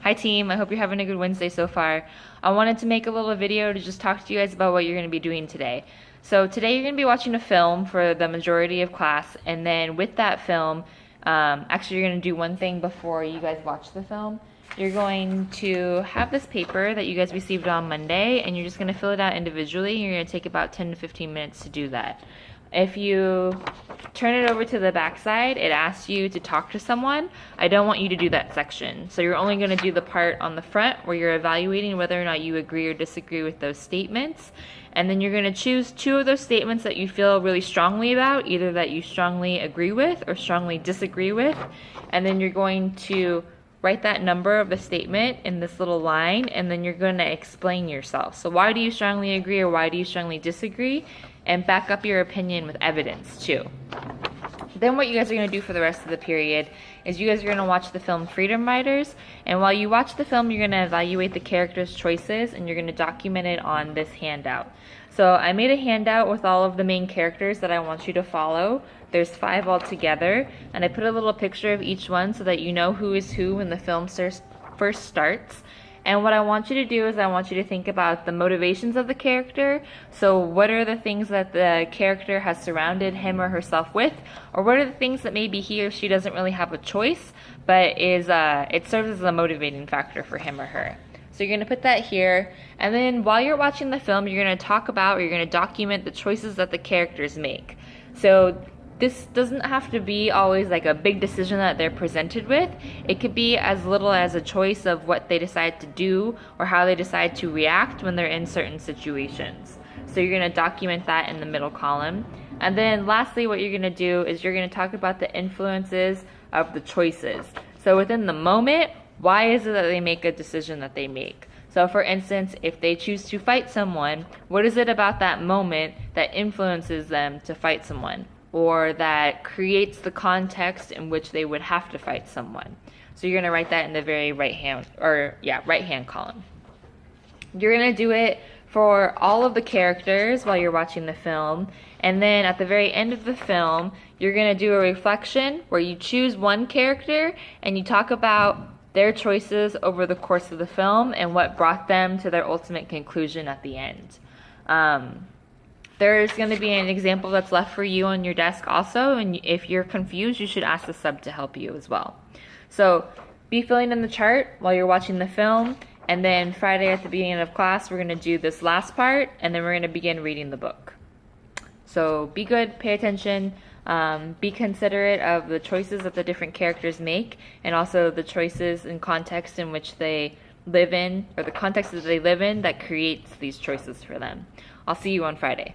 Hi team, I hope you're having a good Wednesday so far. I wanted to make a little video to just talk to you guys about what you're going to be doing today. So today you're going to be watching a film for the majority of class, and then with that film, actually you're going to do one thing before you guys watch the film. You're going to have this paper that you guys received on Monday, and you're just going to fill it out individually. You're going to take about 10 to 15 minutes to do that. If you turn it over to the back side, it asks you to talk to someone. I don't want you to do that section. So you're only going to do the part on the front where you're evaluating whether or not you agree or disagree with those statements. And then you're going to choose two of those statements that you feel really strongly about, either that you strongly agree with or strongly disagree with. And then you're going to write that number of the statement in this little line, and then you're going to explain yourself. So why do you strongly agree or why do you strongly disagree? And back up your opinion with evidence too. Then what you guys are going to do for the rest of the period is you guys are going to watch the film Freedom Riders, and while you watch the film you're going to evaluate the characters' choices and you're going to document it on this handout. So I made a handout with all of the main characters that I want you to follow. There's 5 altogether, and I put a little picture of each one so that you know who is who when the film first starts. And what I want you to do is I want you to think about the motivations of the character. So what are the things that the character has surrounded him or herself with? Or what are the things that maybe he or she doesn't really have a choice, but it serves as a motivating factor for him or her. So you're going to put that here. And then while you're watching the film, you're going to talk about or you're going to document the choices that the characters make. So this doesn't have to be always like a big decision that they're presented with. It could be as little as a choice of what they decide to do or how they decide to react when they're in certain situations. So you're going to document that in the middle column. And then lastly, what you're going to do is you're going to talk about the influences of the choices. So within the moment, why is it that they make a decision that they make? So for instance, if they choose to fight someone, what is it about that moment that influences them to fight someone, or that creates the context in which they would have to fight someone? So you're going to write that in the very right hand column. You're going to do it for all of the characters while you're watching the film, and then at the very end of the film, you're going to do a reflection where you choose one character and you talk about their choices over the course of the film and what brought them to their ultimate conclusion at the end. There's going to be an example that's left for you on your desk also, and if you're confused, you should ask the sub to help you as well. So be filling in the chart while you're watching the film, and then Friday at the beginning of class, we're going to do this last part, and then we're going to begin reading the book. So be good, pay attention, be considerate of the choices that the different characters make, and also the choices and context in which they live in, or the context that they live in that creates these choices for them. I'll see you on Friday.